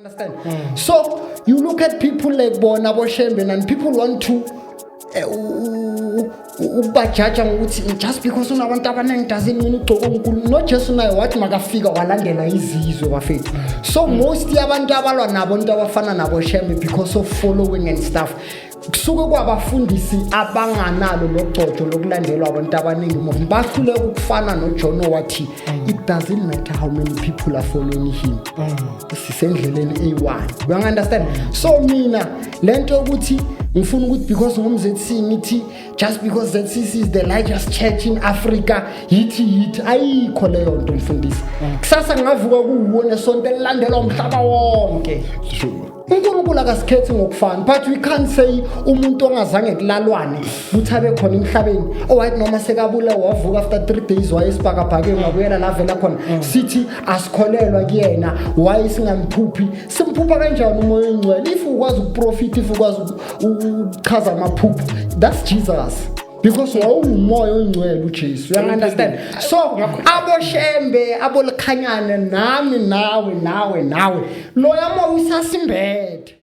understand? So you look at people like Bona Boshemben and people want to ubajaja ngokuthi just because unabantu abaningi doesn't mean ugcoka uNkulunkulu, not just unayo wathi makafika walandela izizwe bafethu. So most yabantu abalwa nabo into abafana nabo Shembe because of following and stuff kusuke kwabafundisi abanganalo loqoqo lokulandelwa abantu abaningi bahluleka ukufana noJohn wathi it doesn't matter how many people are following him, sisendleleni A1. You understand? So mina lento ukuthi ngifuna ukuthi because ngomZC ngithi just because ZCC is the largest church in Africa yithi ayikho leyo nto mfundisi. Kusasa ngavuka kuwona sonto elilandelwa umhlaba wonke. uNkulunkulu akasikhethi ngokufana, but we can't say umuntu ongazange kulalwane uthi abe khona emhlabeni owathi noma sekabula wavuka after 3 days wayesibhakabhake ngabuyela la vela khona sithi asikholelwa kuyena wayesingamphuphi. Simphupha kanjani umoya ongcwele? If ukwazi ukuprofit, if ukwazi ukuchaza amaphupho, that's Jesus. Because umoya ongcwele uJesu. You understand? So abo Shembe abo Likhanyane nami nawe lo yama usasimbethe.